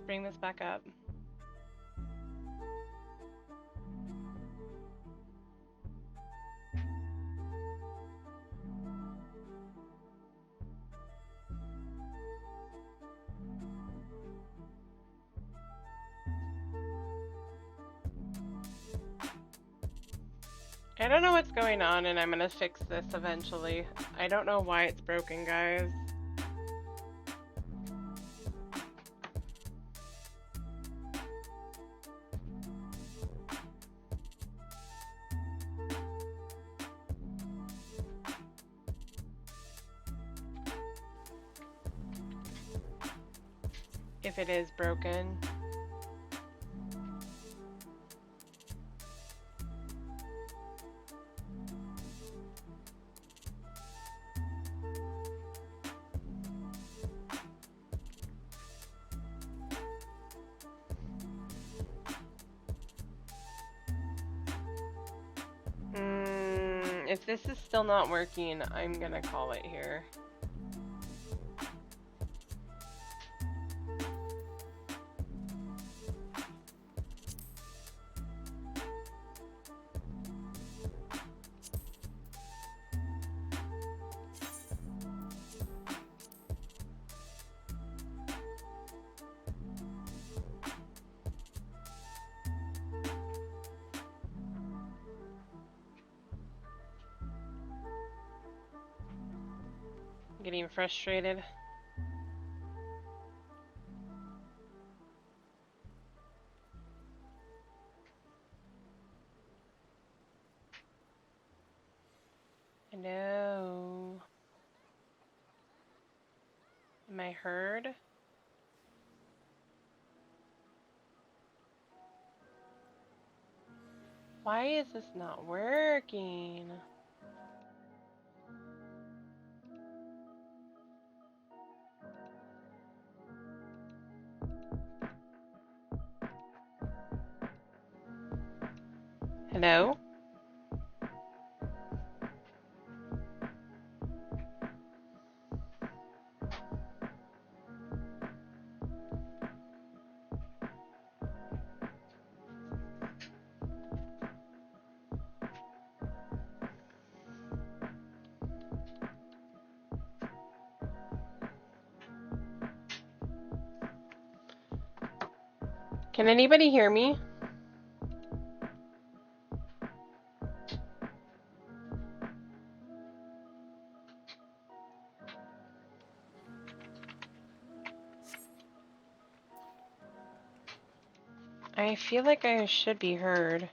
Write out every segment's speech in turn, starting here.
bring this back up. I don't know what's going on, and I'm gonna fix this eventually. I don't know why it's broken, guys. If it is broken. If this is still not working, I'm gonna call it here. Getting frustrated. No. Am I heard? Why is this not working? Hello? Can anybody hear me? I feel like I should be heard.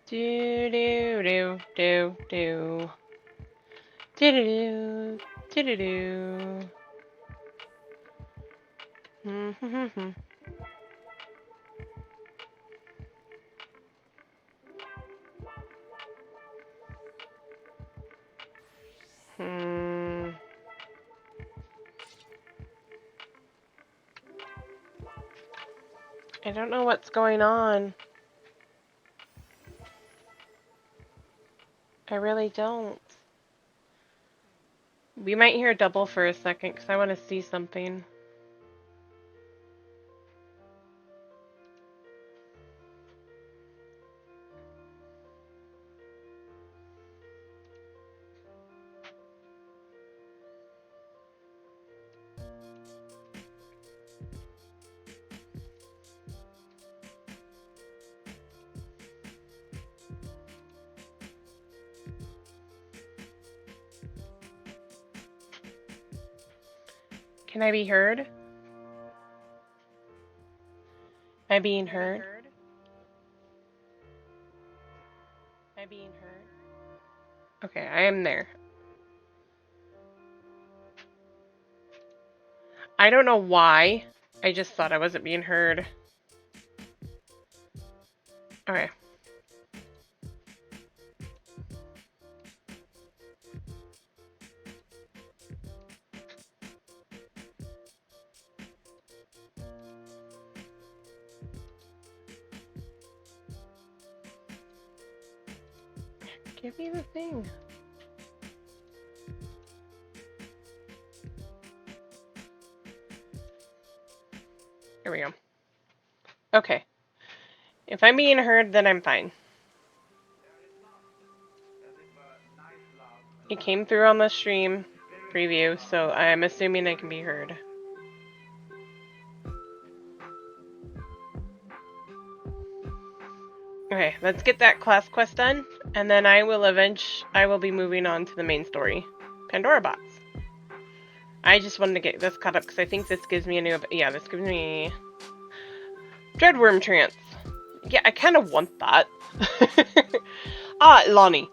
Do do do do do. Do do do do do. I don't know what's going on. I really don't. We might hear double for a second because I want to see something. Can I be heard? Am I being heard? Am I being heard? Okay, I am there. I don't know why. I just thought I wasn't being heard. Okay. Give me the thing. Here we go. Okay. If I'm being heard, then I'm fine. It came through on the stream preview, so I'm assuming I can be heard. Okay, let's get that class quest done, and then I will be moving on to the main story. Pandora box. I just wanted to get this caught up because I think this gives me a new... Yeah, this gives me... Dreadworm trance. Yeah, I kind of want that. Ah, Lonnie.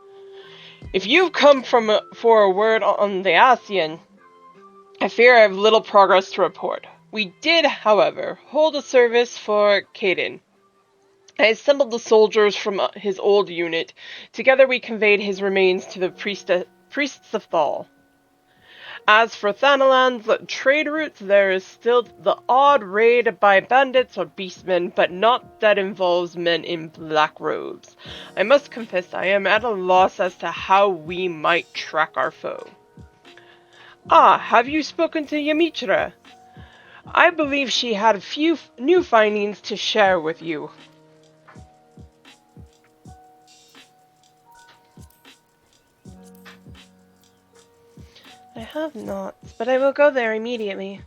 If you've come for a word on the Asian, I fear I have little progress to report. We did, however, hold a service for Caden. I assembled the soldiers from his old unit. Together we conveyed his remains to the priests of Thal. As for Thanalan's trade routes, there is still the odd raid by bandits or beastmen, but not that involves men in black robes. I must confess I am at a loss as to how we might track our foe. Ah, have you spoken to Yamitra? I believe she had a few new findings to share with you. I have not, but I will go there immediately.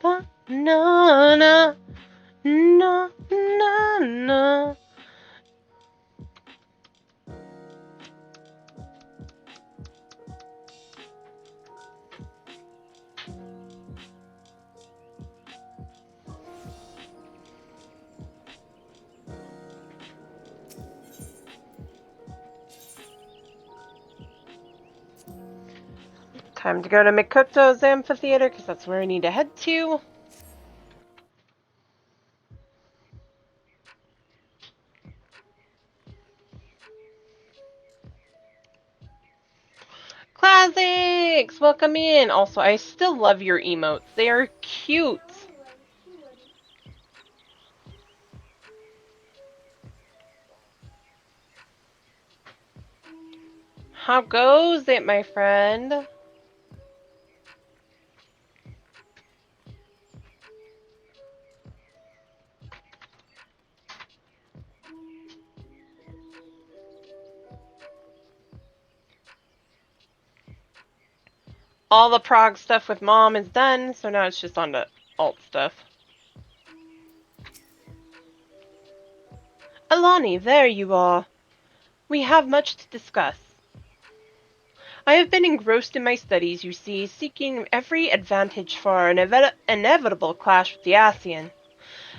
Banana, na na na. Time to go to Mikoto's amphitheater, because that's where I need to head to. Classics! Welcome in! Also, I still love your emotes. They are cute. How goes it, my friend? All the prog stuff with Mom is done, so now it's just on to alt stuff. Atlani, there you are. We have much to discuss. I have been engrossed in my studies, you see, seeking every advantage for our inevitable clash with the Asian.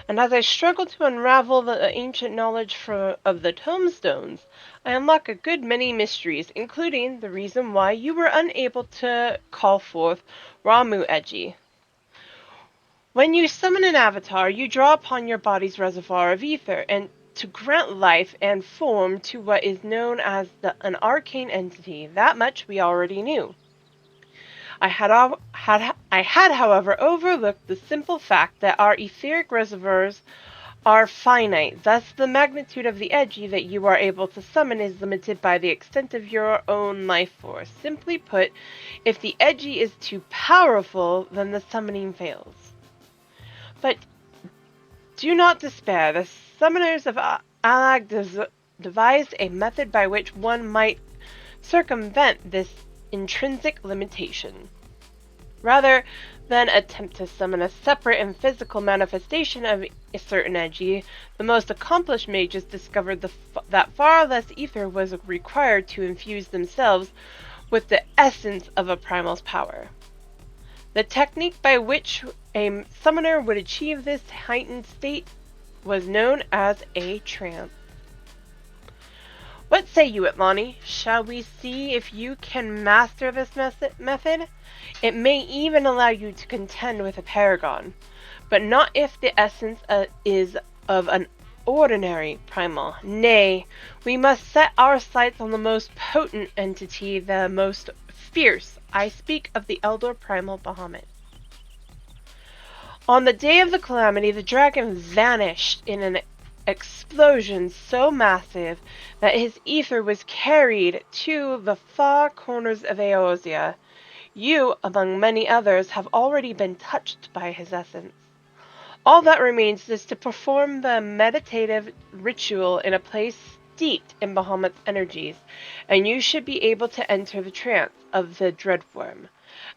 And as I struggle to unravel the ancient knowledge of the tombstones, I unlock a good many mysteries, including the reason why you were unable to call forth Ramu Eji. When you summon an avatar, you draw upon your body's reservoir of ether, and to grant life and form to what is known as an arcane entity. That much we already knew. I had, however, overlooked the simple fact that our etheric reservoirs are finite, thus the magnitude of the Eji that you are able to summon is limited by the extent of your own life force. Simply put, if the Eji is too powerful, then the summoning fails. But do not despair. The summoners of Alag devised a method by which one might circumvent this intrinsic limitation. Rather than attempt to summon a separate and physical manifestation of a certain Eji, the most accomplished mages discovered that far less ether was required to infuse themselves with the essence of a primal's power. The technique by which a summoner would achieve this heightened state was known as a trance. What say you, Atlani? Shall we see if you can master this method? It may even allow you to contend with a paragon, but not if the essence is of an ordinary primal. Nay, we must set our sights on the most potent entity, the most fierce. I speak of the elder primal Bahamut. On the day of the calamity, the dragon vanished in an explosion so massive that his ether was carried to the far corners of Eorzea. You, among many others, have already been touched by his essence. All that remains is to perform the meditative ritual in a place steeped in Bahamut's energies, and you should be able to enter the trance of the Dreadworm.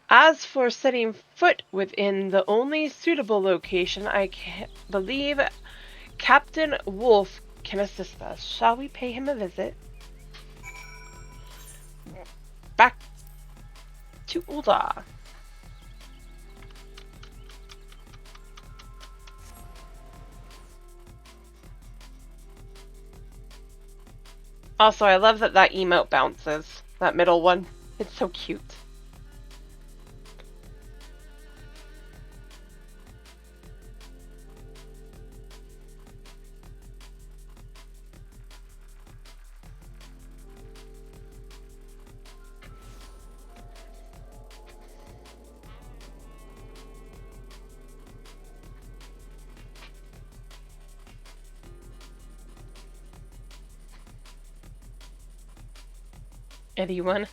As for setting foot within the only suitable location, I believe Captain Wolf can assist us. Shall we pay him a visit? Back to Ul'dah. Also, I love that emote bounces. That middle one. It's so cute. Anyone?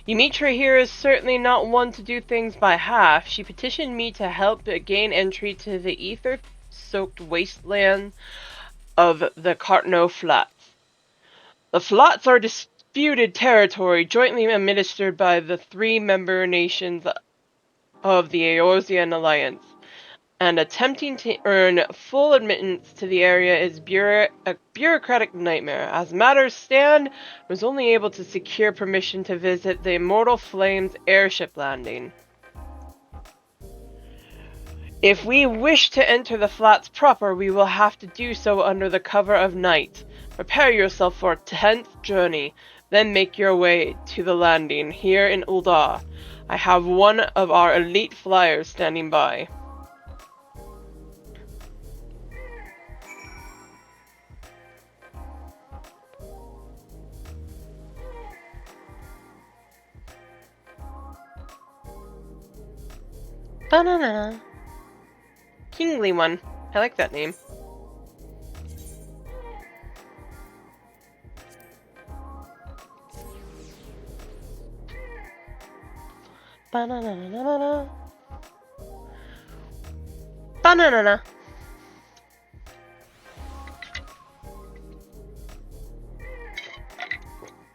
Yumitra here is certainly not one to do things by half. She petitioned me to help gain entry to the ether-soaked wasteland of the Cartno Flats. The Flats are disputed territory jointly administered by the three member nations of the Eorzean Alliance, and attempting to earn full admittance to the area is a bureaucratic nightmare. As matters stand, I was only able to secure permission to visit the Immortal Flames airship landing. If we wish to enter the flats proper, we will have to do so under the cover of night. Prepare yourself for a tense journey, then make your way to the landing here in Ul'dah. I have one of our elite flyers standing by. Banana. Kingly one. I like that name. Banana. Banana.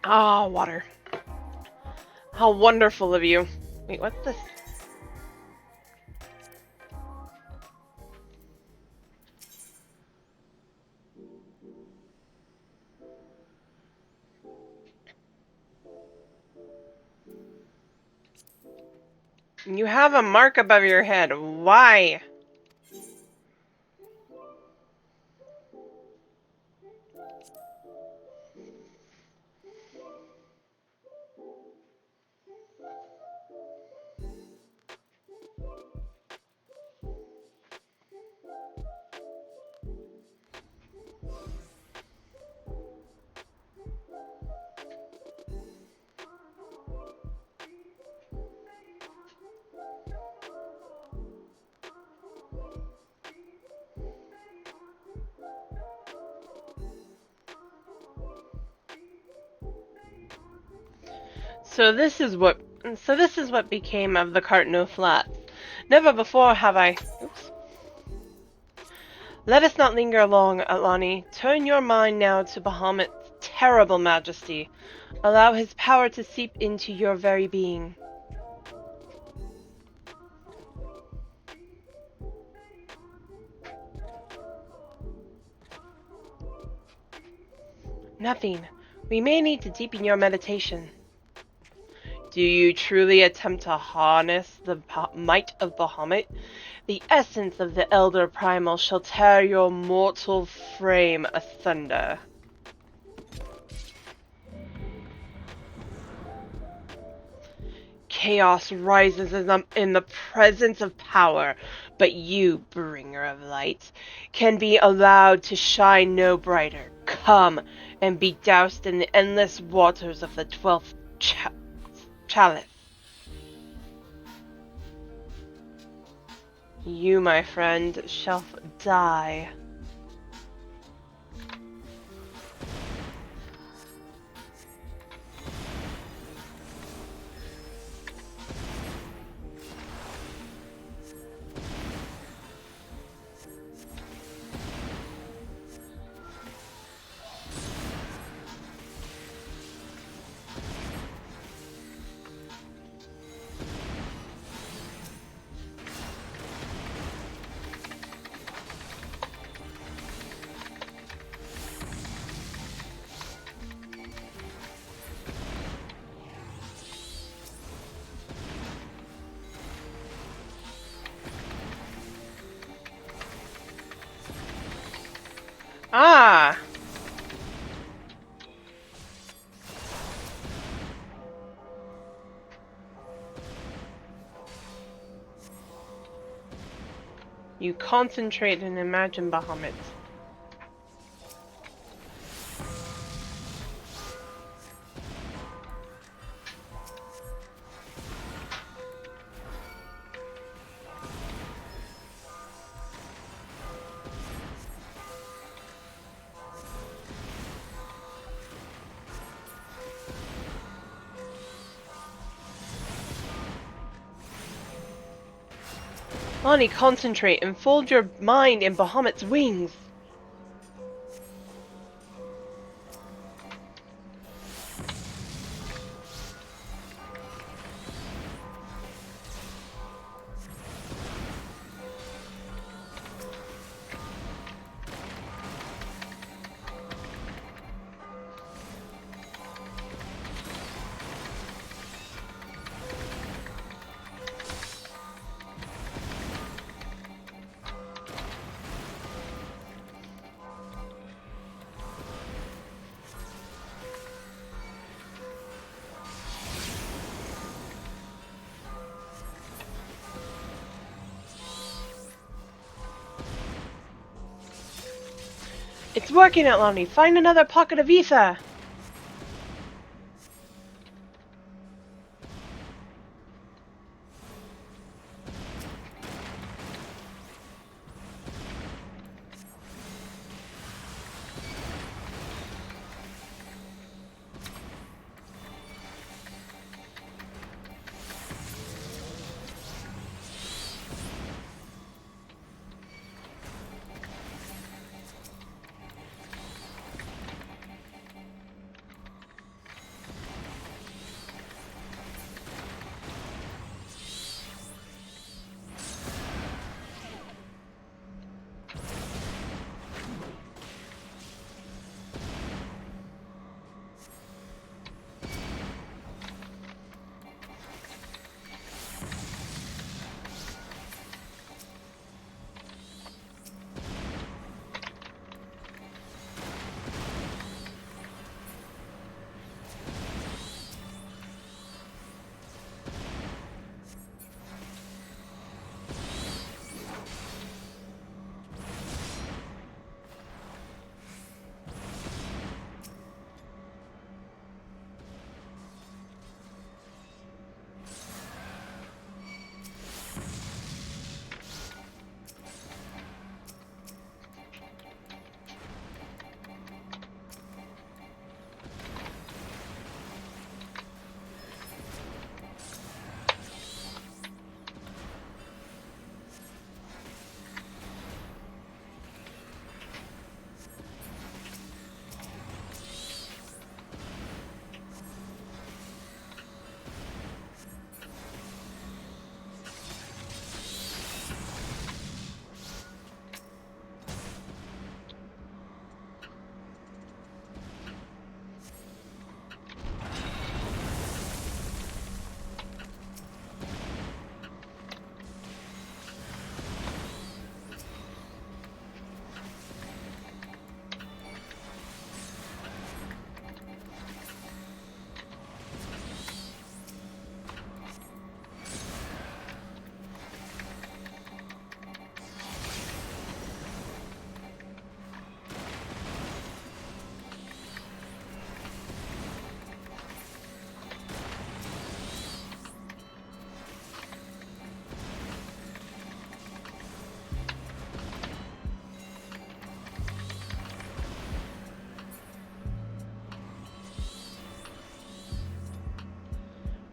Ah, water. How wonderful of you. Wait, what's this? You have a mark above your head. Why? So this is what became of the Cartno Flats. Never before have I... Oops. Let us not linger long, Atlani. Turn your mind now to Bahamut's terrible majesty. Allow his power to seep into your very being. Nothing. We may need to deepen your meditation. Do you truly attempt to harness the might of Bahamut? The essence of the Elder Primal shall tear your mortal frame asunder. Chaos rises in the presence of power, but you, bringer of light, can be allowed to shine no brighter. Come and be doused in the endless waters of the 12th chalice. You, my friend, shall die. Ah! You concentrate and imagine Bahamut. Lonnie, concentrate and fold your mind in Bahamut's wings. It's working, Atlani. Find another pocket of ether.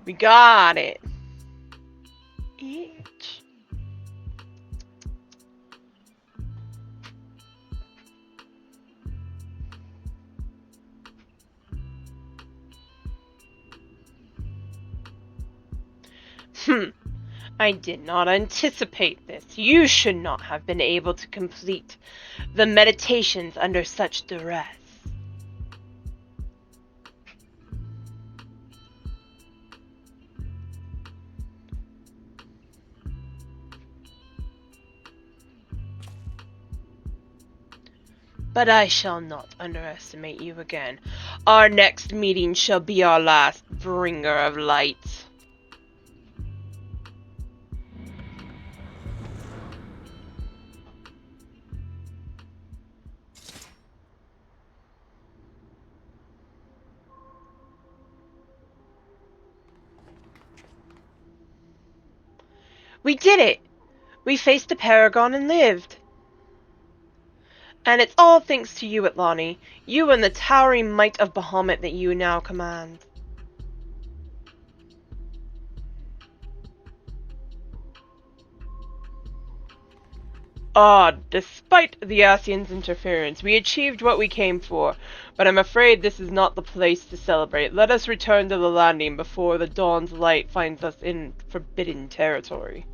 We got it. Each. I did not anticipate this. You should not have been able to complete the meditations under such duress. But I shall not underestimate you again. Our next meeting shall be our last, bringer of light. We did it! We faced a paragon and lived. And it's all thanks to you, Atlani. You and the towering might of Bahamut that you now command. Despite the Asians' interference, we achieved what we came for, but I'm afraid this is not the place to celebrate. Let us return to the landing before the dawn's light finds us in forbidden territory.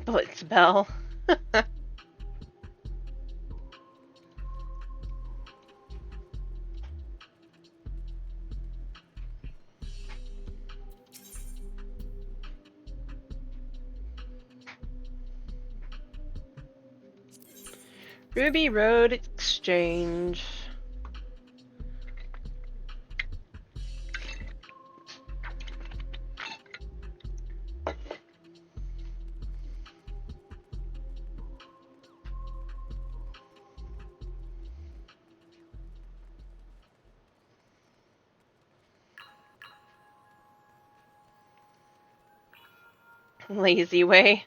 Blitzbell. Ruby Road Exchange. Lazy way.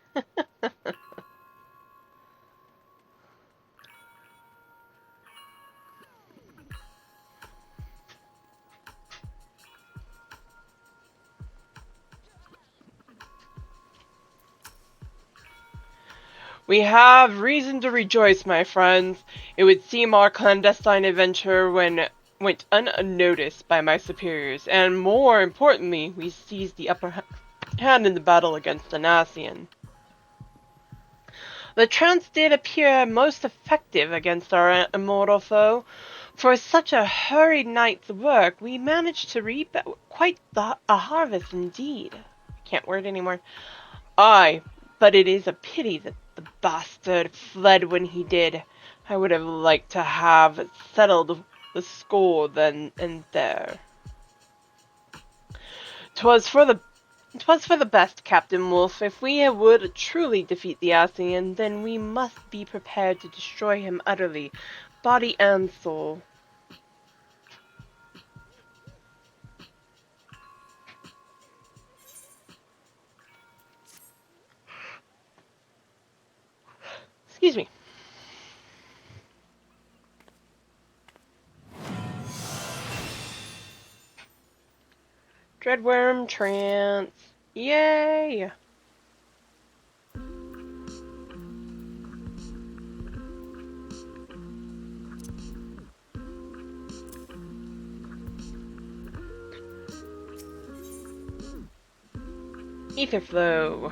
We have reason to rejoice, my friends. It would seem our clandestine adventure went unnoticed by my superiors, and more importantly, we seized the upper hand in the battle against the Nassian. The trance did appear most effective against our immortal foe. For such a hurried night's work, we managed to reap quite a harvest indeed. I can't word anymore. Aye, but it is a pity that the bastard fled when he did. I would have liked to have settled the score then and there. 'Twas for the best, Captain Wolf. If we would truly defeat the Asian, then we must be prepared to destroy him utterly, body and soul. Excuse me. Dreadworm trance. Yay! Ether flow.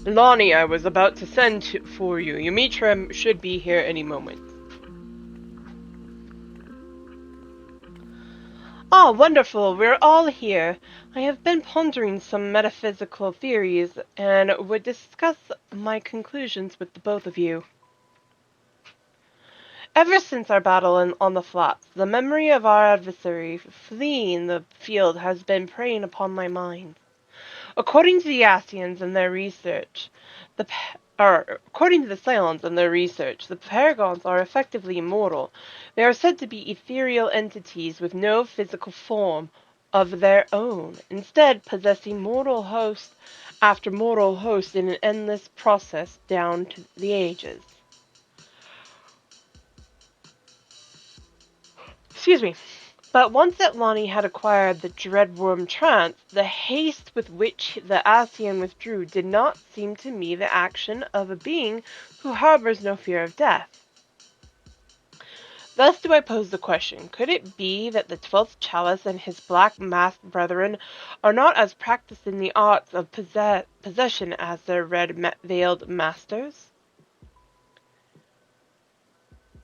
Lonnie, I was about to send for you. Yumitra should be here any moment. Ah, wonderful, we're all here. I have been pondering some metaphysical theories, and would discuss my conclusions with the both of you. Ever since our battle on the flats, the memory of our adversary fleeing the field has been preying upon my mind. According to the Asians and their research, according to the Cylons and their research, the Paragons are effectively immortal. They are said to be ethereal entities with no physical form of their own, instead possessing mortal host after mortal host in an endless process down to the ages. Excuse me. But once Atlani had acquired the dreadworm trance, the haste with which the Asian withdrew did not seem to me the action of a being who harbors no fear of death. Thus do I pose the question, could it be that the 12th Chalice and his black-masked brethren are not as practiced in the arts of possession as their red-veiled masters?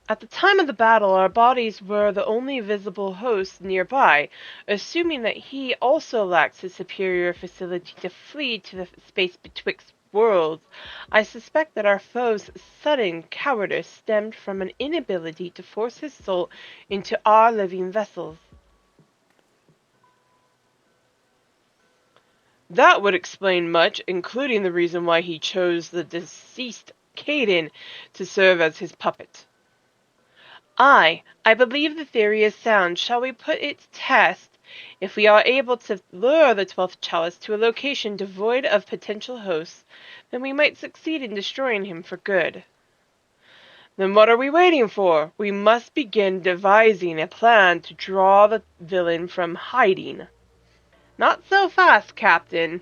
At the time of the battle, our bodies were the only visible hosts nearby. Assuming that he also lacks his superior facility to flee to the space betwixt worlds, I suspect that our foe's sudden cowardice stemmed from an inability to force his soul into our living vessels. That would explain much, including the reason why he chose the deceased Caden to serve as his puppet. I believe the theory is sound. Shall we put it to test? If we are able to lure the 12th Chalice to a location devoid of potential hosts, then we might succeed in destroying him for good. Then what are we waiting for? We must begin devising a plan to draw the villain from hiding. Not so fast, Captain.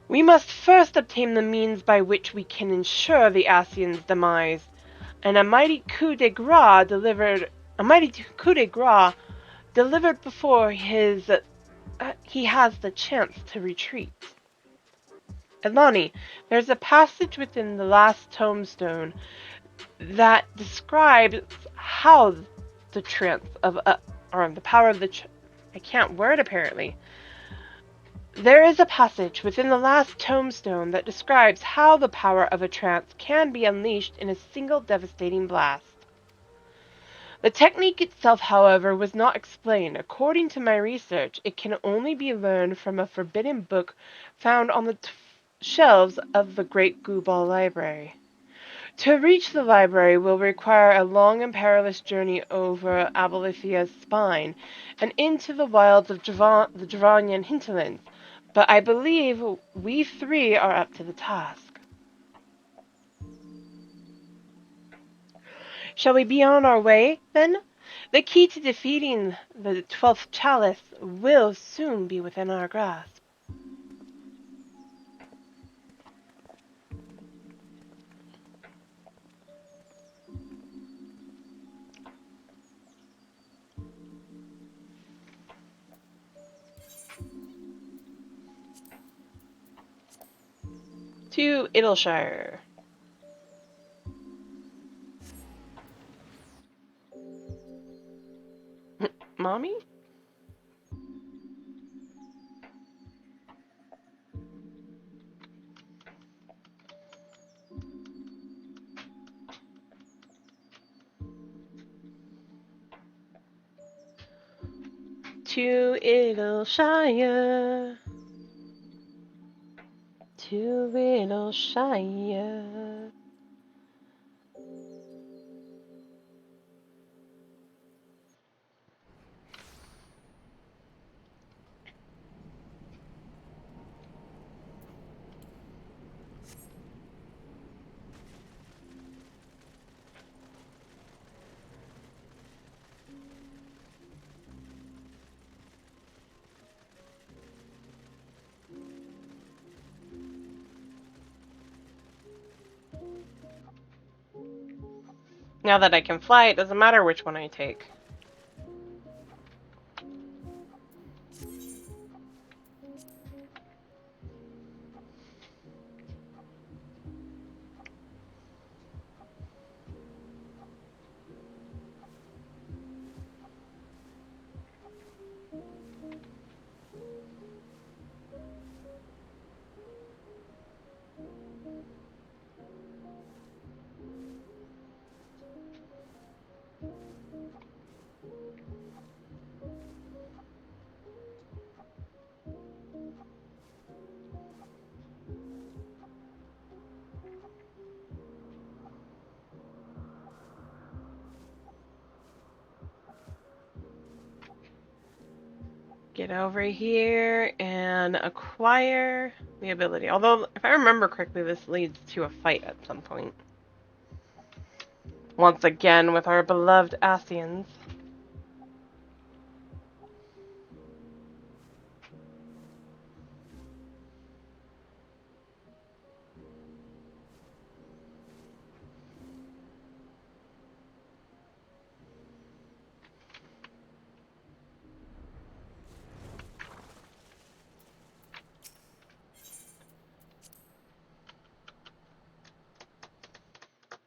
We must first obtain the means by which we can ensure the Asian's demise. And a mighty coup de grace delivered before he has the chance to retreat. Atlani, there's a passage within the last tombstone that describes how the trance of or the power of I can't word apparently. There is a passage within the last tombstone that describes how the power of a trance can be unleashed in a single devastating blast. The technique itself, however, was not explained. According to my research, it can only be learned from a forbidden book found on the shelves of the Great Gooball Library. To reach the library will require a long and perilous journey over Abalithia's spine and into the wilds of the Javanian hinterlands, but I believe we three are up to the task. Shall we be on our way, then? The key to defeating the 12th Chalice will soon be within our grasp. To Idleshire. Mommy? To Idleshire. To Idleshire. Now that I can fly, it doesn't matter which one I take. get over here and acquire the ability. Although, if I remember correctly, this leads to a fight at some point. Once again with our beloved Asians.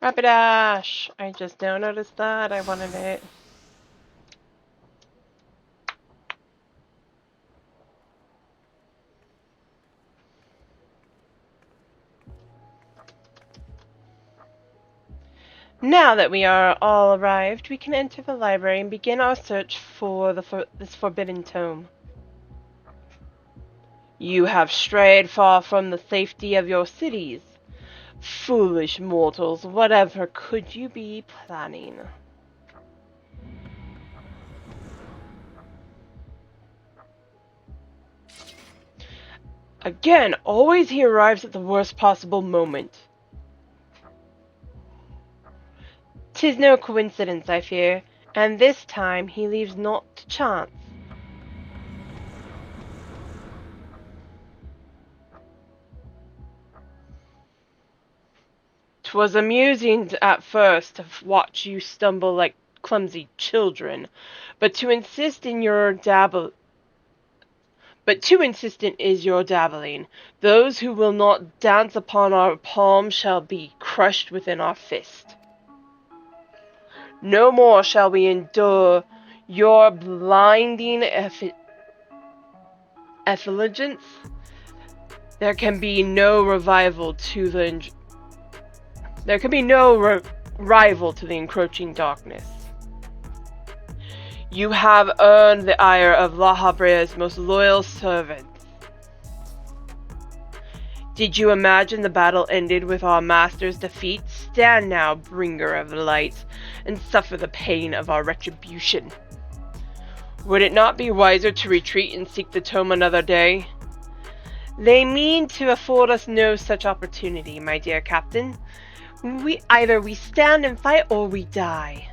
Rapidash! I just now noticed that. I wanted it. Now that we are all arrived, we can enter the library and begin our search for this forbidden tome. You have strayed far from the safety of your cities. Foolish mortals, whatever could you be planning? Again, always he arrives at the worst possible moment. 'Tis no coincidence, I fear, and this time he leaves naught to chance. 'Twas amusing at first to watch you stumble like clumsy children, but too insistent is your dabbling. Those who will not dance upon our palm shall be crushed within our fist. No more shall we endure your blinding effulgence. There can be no rival to the encroaching darkness. You have earned the ire of La Habre's most loyal servants. Did you imagine the battle ended with our master's defeat? Stand now, bringer of the light, and suffer the pain of our retribution. Would it not be wiser to retreat and seek the tome another day? They mean to afford us no such opportunity, my dear captain. Either we stand and fight or we die.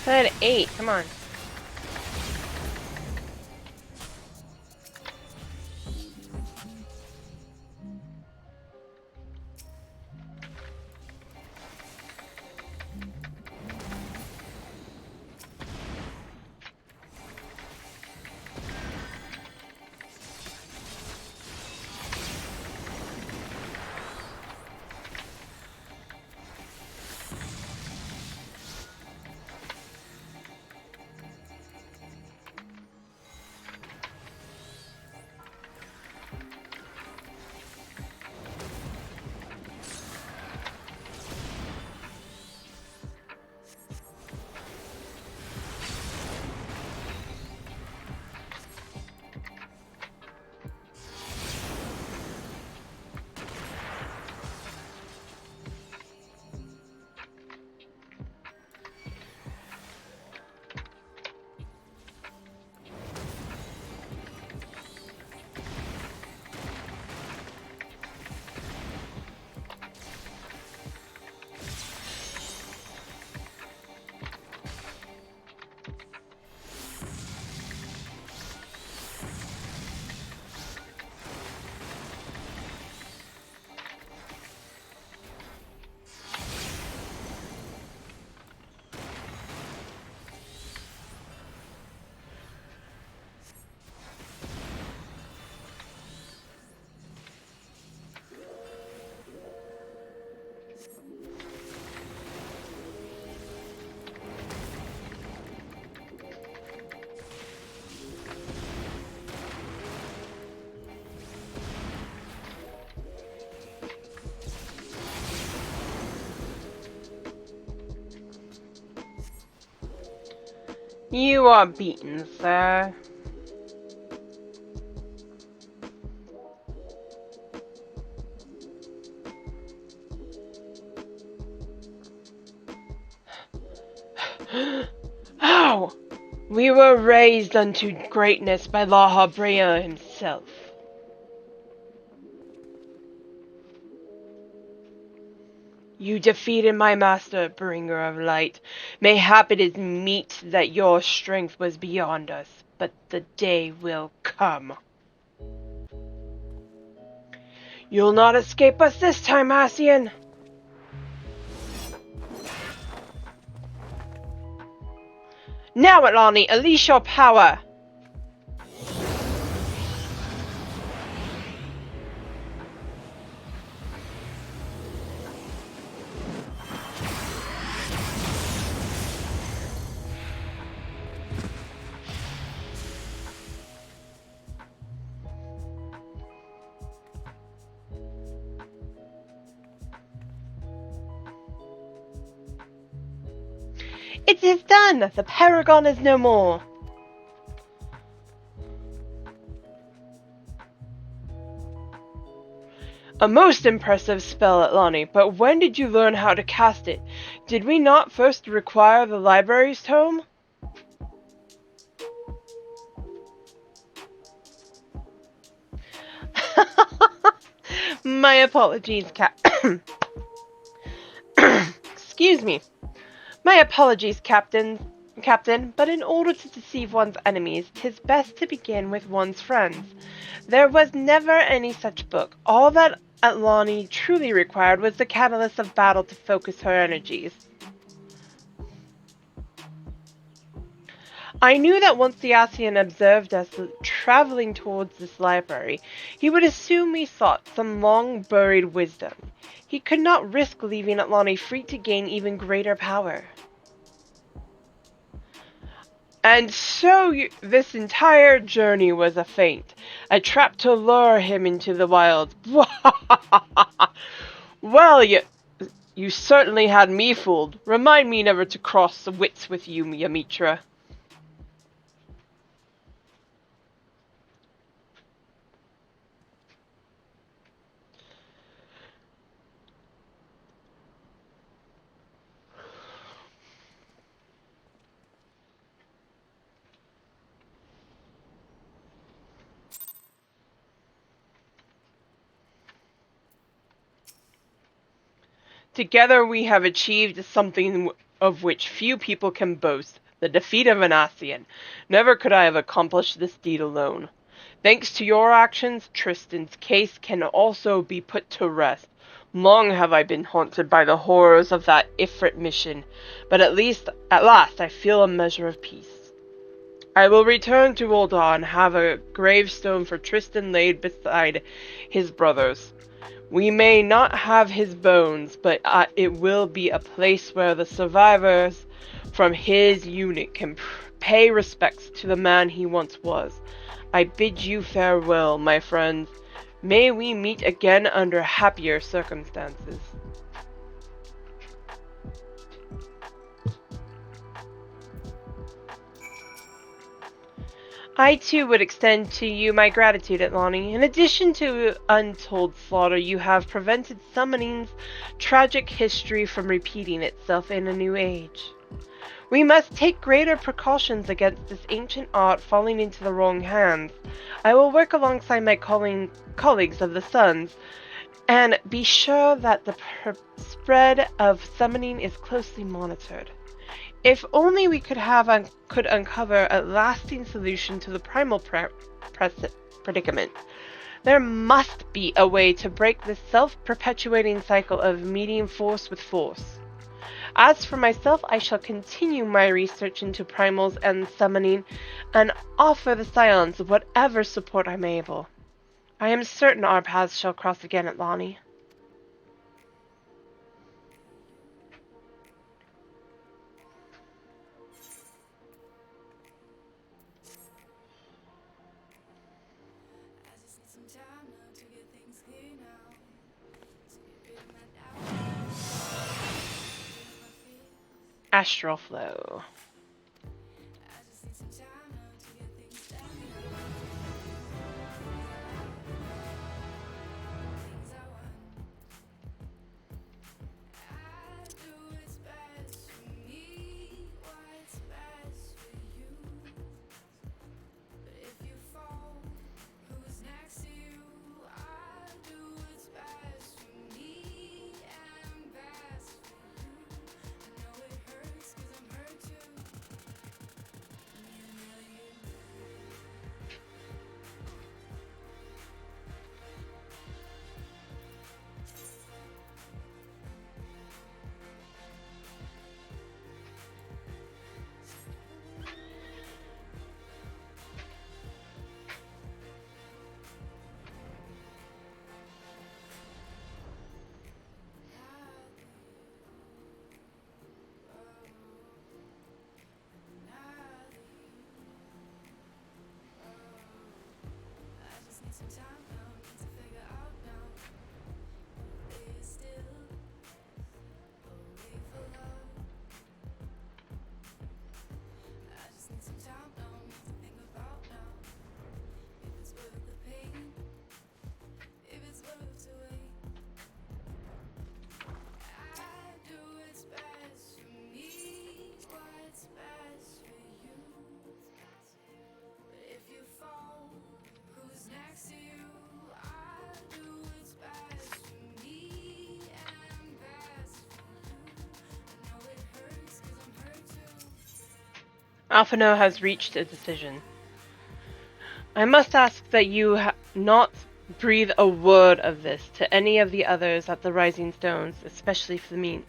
I had 8, come on. You are beaten, sir. How? We were raised unto greatness by Lahabrea himself. You defeated my master, bringer of light. Mayhap it is meet that your strength was beyond us, but the day will come. You'll not escape us this time, Ascian. Now, Atlani, unleash your power. It is done! The Paragon is no more! A most impressive spell, Atlani, but when did you learn how to cast it? Did we not first require the library's tome? My apologies, Excuse me. My apologies, Captain, but in order to deceive one's enemies, 'tis best to begin with one's friends. There was never any such book. All that Atlani truly required was the catalyst of battle to focus her energies. I knew that once the Ascian observed us traveling towards this library, he would assume we sought some long-buried wisdom. He could not risk leaving Atlani free to gain even greater power. And so this entire journey was a feint, a trap to lure him into the wilds. Well, you certainly had me fooled. Remind me never to cross the wits with you, Yamitra. Together we have achieved something of which few people can boast, the defeat of an Ascian. Never could I have accomplished this deed alone. Thanks to your actions, Tristan's case can also be put to rest. Long have I been haunted by the horrors of that Ifrit mission, but at last I feel a measure of peace. I will return to Ul'dah and have a gravestone for Tristan laid beside his brothers. We may not have his bones, but it will be a place where the survivors from his unit can pay respects to the man he once was. I bid you farewell, my friends. May we meet again under happier circumstances. I too would extend to you my gratitude, Atlani. In addition to untold slaughter, you have prevented summoning's tragic history from repeating itself in a new age. We must take greater precautions against this ancient art falling into the wrong hands. I will work alongside my colleagues of the Suns, and be sure that the spread of summoning is closely monitored. If only we could uncover a lasting solution to the primal predicament. There must be a way to break this self-perpetuating cycle of meeting force with force. As for myself, I shall continue my research into primals and summoning, and offer the Scions whatever support I'm able. I am certain our paths shall cross again, Atlani. Astral flow. Alphino has reached a decision. I must ask that you not breathe a word of this to any of the others at the Rising Stones, especially Flamine.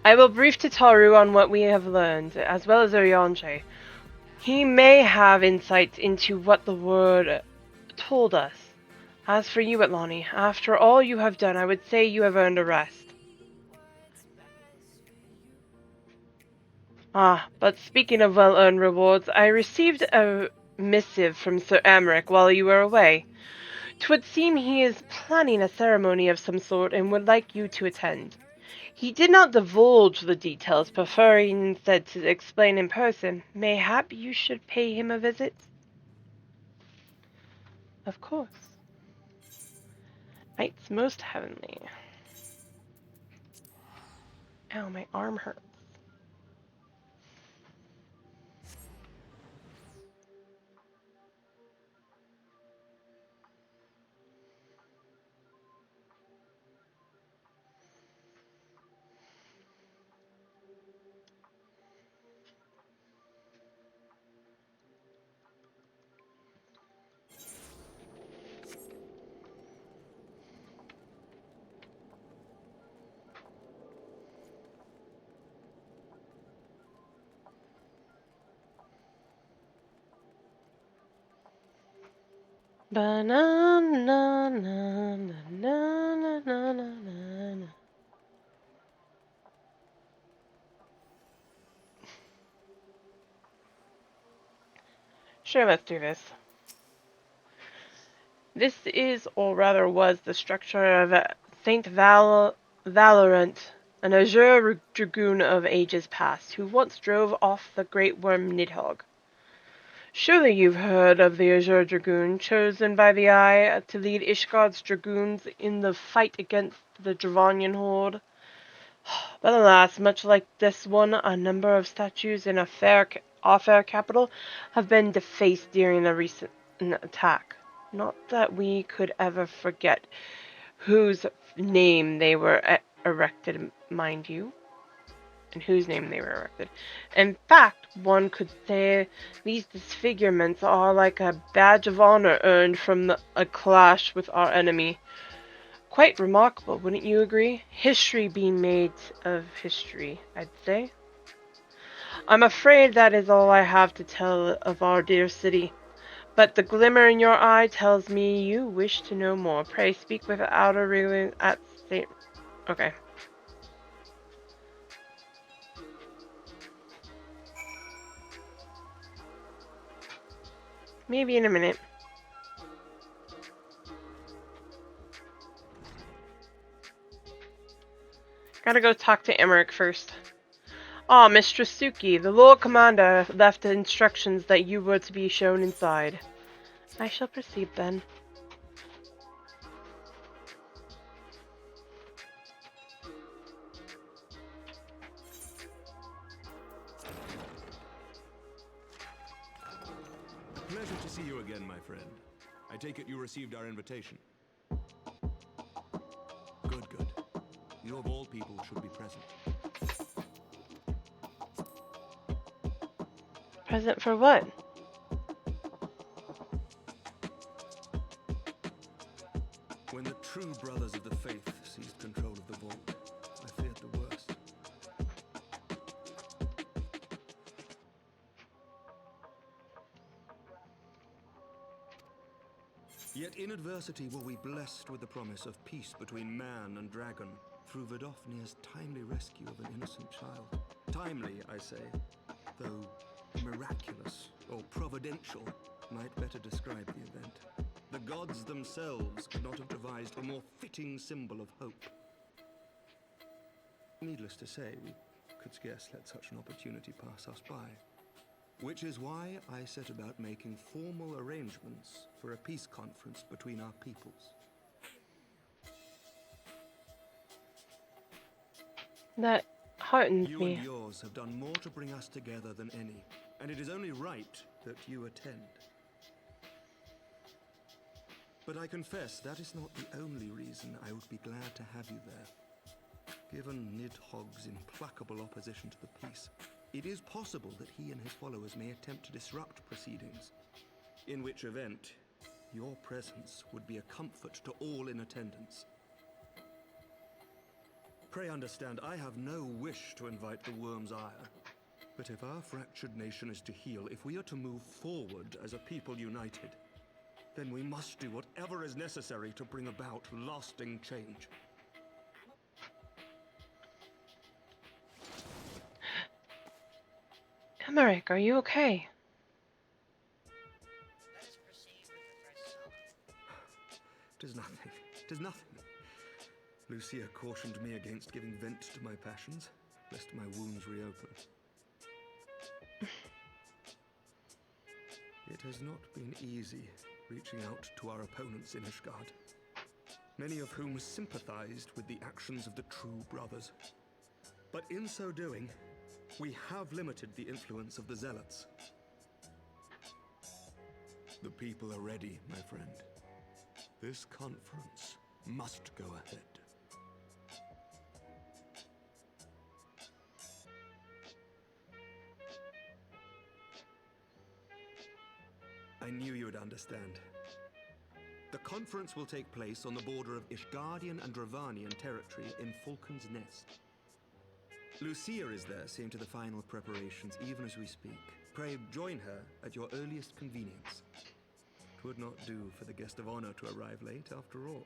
I will brief Tataru on what we have learned, as well as Oryonje. He may have insights into what the word told us. As for you, Atlani, after all you have done, I would say you have earned a rest. Ah, but speaking of well-earned rewards, I received a missive from Sir Amric while you were away. 'Twould seem he is planning a ceremony of some sort and would like you to attend. He did not divulge the details, preferring instead to explain in person. Mayhap you should pay him a visit? Of course. Knights most heavenly. Ow, my arm hurts. Ba-na-na-na-na-na-na-na-na. Sure, let's do this. This is, or rather was, the structure of Saint Valorant, an azure dragoon of ages past, who once drove off the great worm Nidhogg. Surely you've heard of the Azure Dragoon, chosen by the Eye to lead Ishgard's dragoons in the fight against the Dravanian horde. But alas, much like this one, a number of statues in a fair capital have been defaced during a recent attack. Not that we could ever forget whose name they were erected, mind you. In whose name they were erected. In fact, one could say these disfigurements are like a badge of honor earned from a clash with our enemy. Quite remarkable, wouldn't you agree? History being made of history, I'd say. I'm afraid that is all I have to tell of our dear city. But the glimmer in your eye tells me you wish to know more. Pray speak without a reason at state. Okay. Maybe in a minute. Gotta go talk to Emmerich first. Ah, Mistress Suki, the Lord Commander left instructions that you were to be shown inside. I shall proceed then. A pleasure to see you again, my friend. I take it you received our invitation. Good, good. You of all people should be present. Present for what? When the true brothers of the faith seized control of the vault, I feared the worst. Yet in adversity were we blessed with the promise of peace between man and dragon through Vidofnir's timely rescue of an innocent child. Timely, I say, though miraculous or providential might better describe the event. The gods themselves could not have devised a more fitting symbol of hope. Needless to say, we could scarce let such an opportunity pass us by. Which is why I set about making formal arrangements for a peace conference between our peoples. That heartens You me. and yours have done more to bring us together than any, and it is only right that you attend. But I confess that is not the only reason I would be glad to have you there. Given Nidhogg's implacable opposition to the peace, it is possible that he and his followers may attempt to disrupt proceedings, in which event your presence would be a comfort to all in attendance. Pray understand, I have no wish to invite the worm's ire. But if our fractured nation is to heal, if we are to move forward as a people united, then we must do whatever is necessary to bring about lasting change. Emmerich, are you okay? Let's proceed with the first song. 'Tis nothing. 'Tis nothing. Lucia cautioned me against giving vent to my passions, lest my wounds reopen. It has not been easy reaching out to our opponents in Ishgard, many of whom sympathized with the actions of the true brothers. But in so doing, we have limited the influence of the zealots. The people are ready, my friend. This conference must go ahead. I knew you would understand. The conference will take place on the border of Ishgardian and Dravanian territory in Falcon's Nest. Lucia is there, seeing to the final preparations, even as we speak. Pray join her at your earliest convenience. It would not do for the guest of honor to arrive late, after all.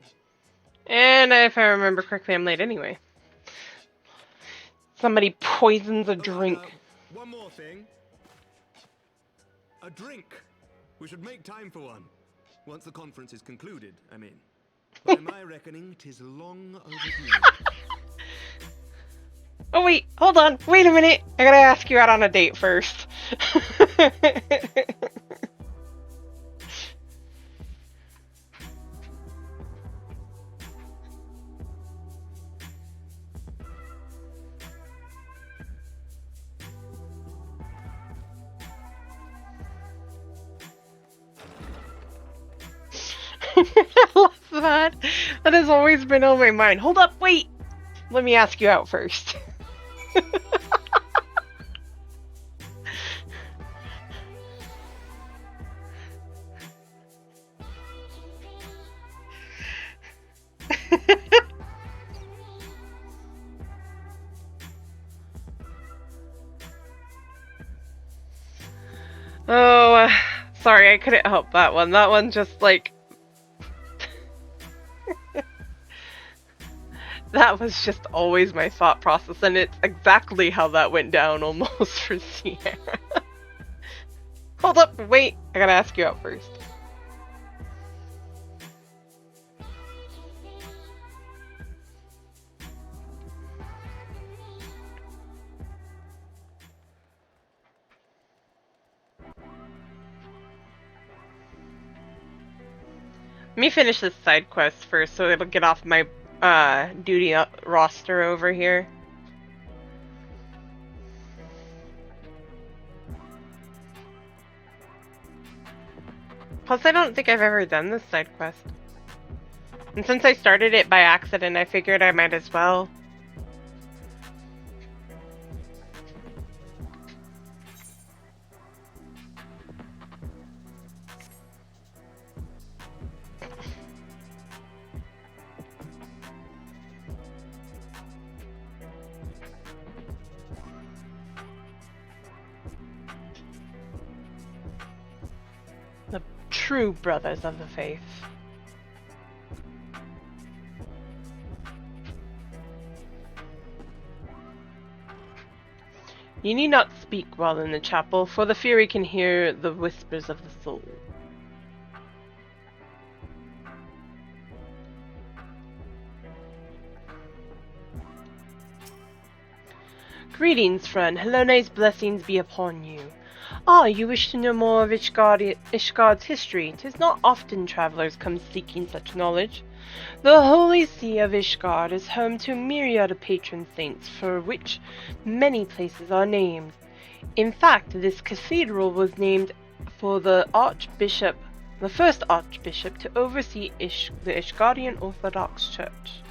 And if I remember correctly, I'm late anyway. Somebody poisons a drink. One more thing. A drink. We should make time for one. Once the conference is concluded, I mean. By my reckoning, 'tis long overdue. Oh wait, hold on, wait a minute. I gotta ask you out on a date first. I love that. That has always been on my mind. Hold up, wait. Let me ask you out first. Oh, sorry, I couldn't help that one. That one just like... That was just always my thought process, and it's exactly how that went down almost for Sierra. Hold up, wait, I gotta ask you out first. Let me finish this side quest first so it'll get off my duty roster over here. Plus, I don't think I've ever done this side quest. And since I started it by accident, I figured I might as well. The true brothers of the faith. You need not speak while in the chapel, for the Fury can hear the whispers of the soul. Greetings, friend. Helone's blessings be upon you. Ah, you wish to know more of Ishgard's history. 'Tis not often travelers come seeking such knowledge. The holy see of Ishgard is home to a myriad of patron saints, for which many places are named. In fact, this cathedral was named for the first archbishop to oversee the Ishgardian Orthodox Church.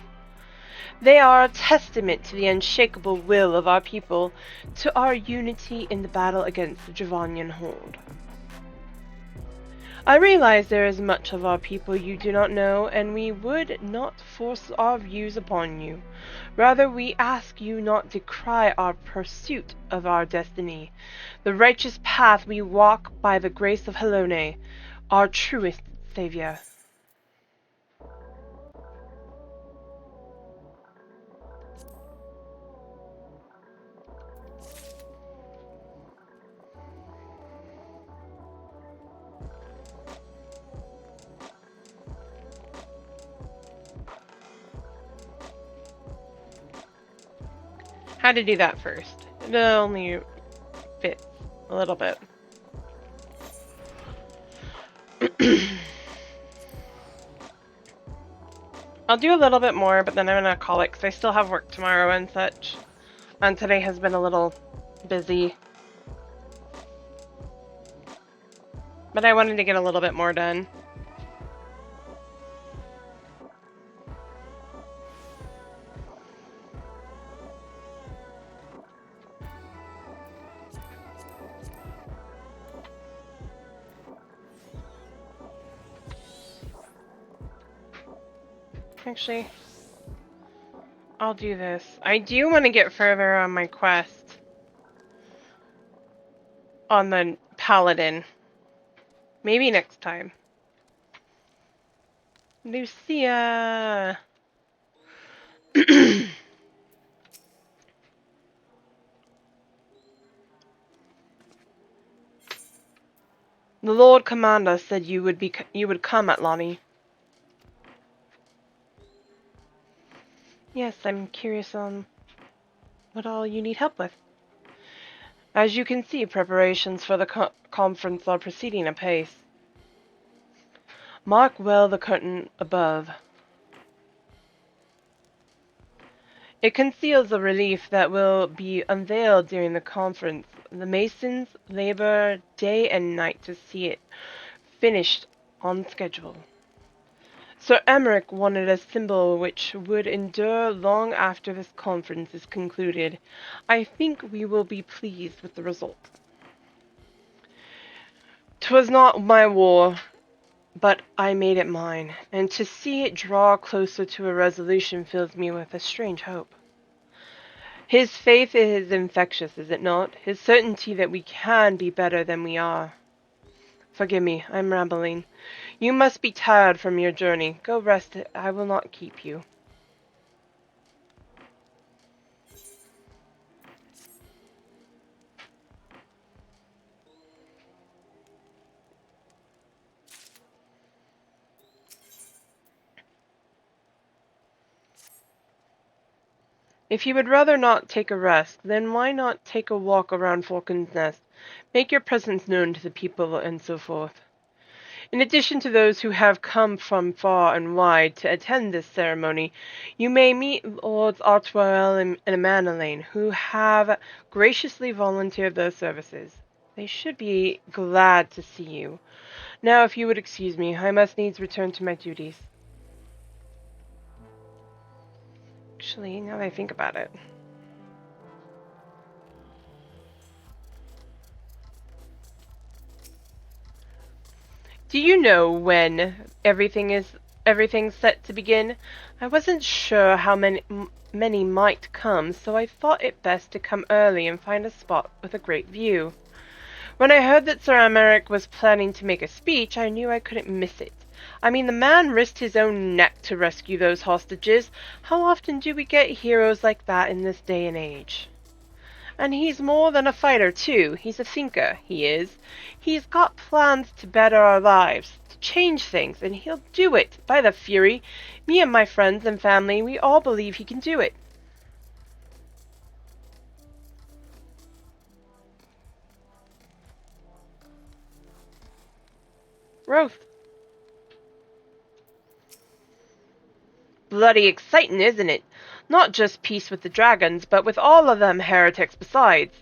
They are a testament to the unshakable will of our people, to our unity in the battle against the Javanian horde. I realize there is much of our people you do not know, and we would not force our views upon you. Rather, we ask you not decry our pursuit of our destiny, the righteous path we walk by the grace of Helone, our truest savior. How to do that first. It only fits a little bit. I'll do a little bit more, but then I'm gonna call it because I still have work tomorrow and such. And today has been a little busy. But I wanted to get a little bit more done. Actually, I'll do this. I do want to get further on my quest on the Paladin. Maybe next time. Lucia! The Lord Commander said you would come, Atlani. Yes, I'm curious on what all you need help with. As you can see, preparations for the conference are proceeding apace. Mark well the curtain above. It conceals the relief that will be unveiled during the conference. The masons labor day and night to see it finished on schedule. Sir Emmerich wanted a symbol which would endure long after this conference is concluded. I think we will be pleased with the result. 'Twas not my war, but I made it mine, and to see it draw closer to a resolution fills me with a strange hope. His faith is infectious, is it not? His certainty that we can be better than we are. Forgive me, I'm rambling. You must be tired from your journey. Go rest. I will not keep you. If you would rather not take a rest, then why not take a walk around Falcon's Nest, make your presence known to the people, and so forth. In addition to those who have come from far and wide to attend this ceremony, you may meet Lords Artwell and Amanelaine, who have graciously volunteered their services. They should be glad to see you. Now, if you would excuse me, I must needs return to my duties. Actually, now that I think about it. Do you know when everything's set to begin? I wasn't sure how many might come, so I thought it best to come early and find a spot with a great view. When I heard that Sir Americ was planning to make a speech, I knew I couldn't miss it. I mean, the man risked his own neck to rescue those hostages. How often do we get heroes like that in this day and age? And he's more than a fighter, too. He's a thinker, he is. He's got plans to better our lives, to change things, and he'll do it. By the Fury, me and my friends and family, we all believe he can do it. Roth. Bloody exciting, isn't it? Not just peace with the dragons, but with all of them heretics besides.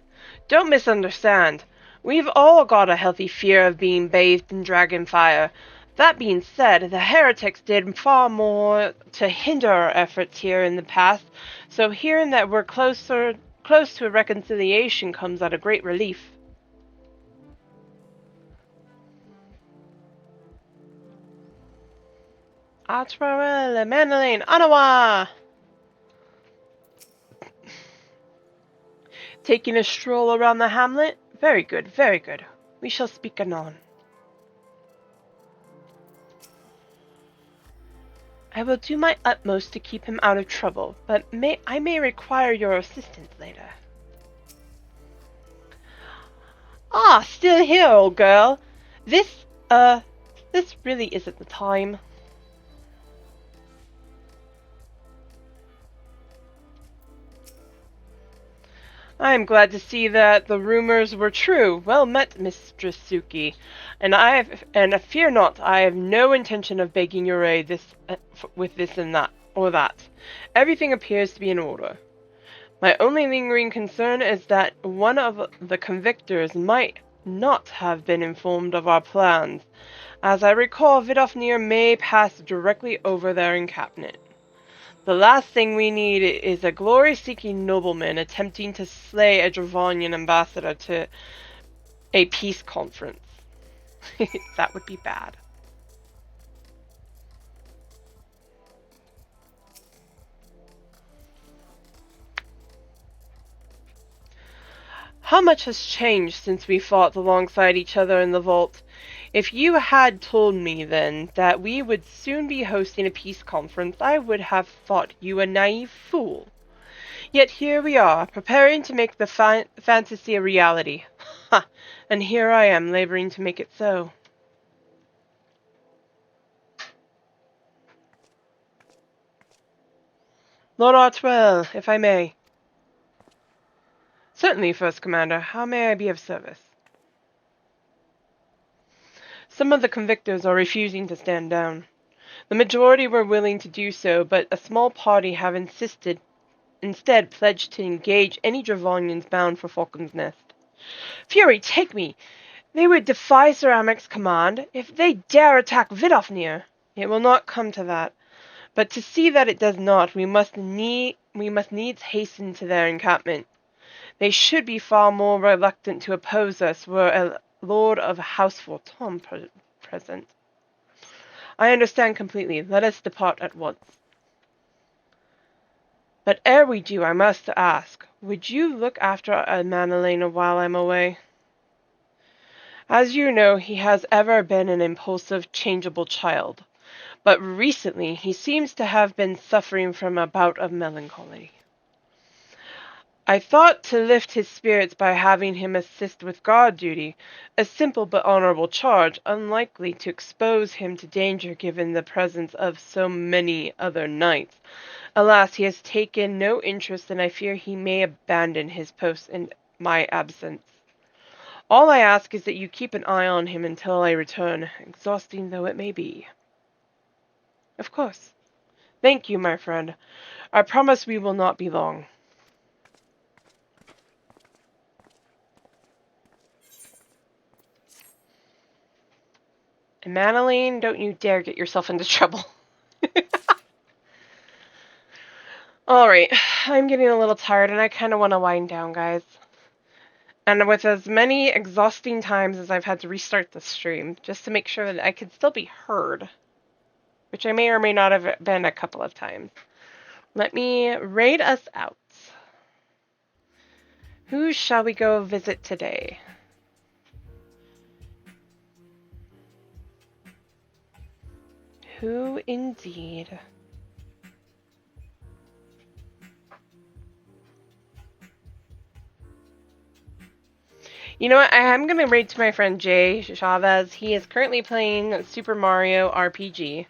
Don't misunderstand. We've all got a healthy fear of being bathed in dragon fire. That being said, the heretics did far more to hinder our efforts here in the past, so hearing that we're close to a reconciliation comes at a great relief. Atwarel, Manolane, Anawa! Taking a stroll around the hamlet? Very good, very good. We shall speak anon. I will do my utmost to keep him out of trouble, but I may require your assistance later. Ah, still here, old girl. This really isn't the time. I am glad to see that the rumors were true. Well met, Mistress Suki. And fear not, I have no intention of begging your aid with this and that, or that. Everything appears to be in order. My only lingering concern is that one of the convictors might not have been informed of our plans. As I recall, Vidofnir may pass directly over their encampment. The last thing we need is a glory-seeking nobleman attempting to slay a Dravonian ambassador to a peace conference. That would be bad. How much has changed since we fought alongside each other in the vault? If you had told me then that we would soon be hosting a peace conference, I would have thought you a naive fool. Yet here we are, preparing to make the fantasy a reality. Ha! And here I am, laboring to make it so. Lord Artwell, if I may. Certainly, First Commander. How may I be of service? Some of the convictors are refusing to stand down. The majority were willing to do so, but a small party have instead pledged to engage any Dravonians bound for Falcon's Nest. Fury, take me! They would defy Sir Amek's command if they dare attack Vidofnir. It will not come to that. But to see that it does not, we must needs hasten to their encampment. They should be far more reluctant to oppose us were a lord of House Tom present. I understand completely. Let us depart at once. But ere we do, I must ask, would you look after Manolane while I'm away? As you know, he has ever been an impulsive, changeable child, but recently he seems to have been suffering from a bout of melancholy. I thought to lift his spirits by having him assist with guard duty, a simple but honorable charge, unlikely to expose him to danger given the presence of so many other knights. Alas, he has taken no interest, and I fear he may abandon his post in my absence. All I ask is that you keep an eye on him until I return, exhausting though it may be. Of course. Thank you, my friend. I promise we will not be long. And Manolane, don't you dare get yourself into trouble. Alright, I'm getting a little tired and I kind of want to wind down, guys. And with as many exhausting times as I've had to restart the stream, just to make sure that I can still be heard, which I may or may not have been a couple of times, let me raid us out. Who shall we go visit today? Who indeed? You know what? I am going to raid to my friend Jay Chavez. He is currently playing Super Mario RPG.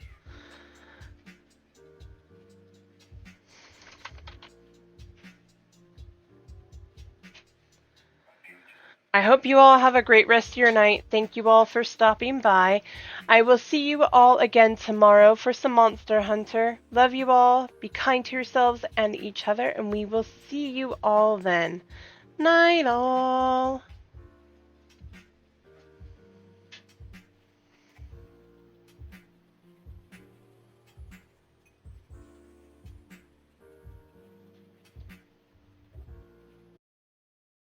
I hope you all have a great rest of your night. Thank you all for stopping by. I will see you all again tomorrow for some Monster Hunter. Love you all. Be kind to yourselves and each other, and we will see you all then. Night all.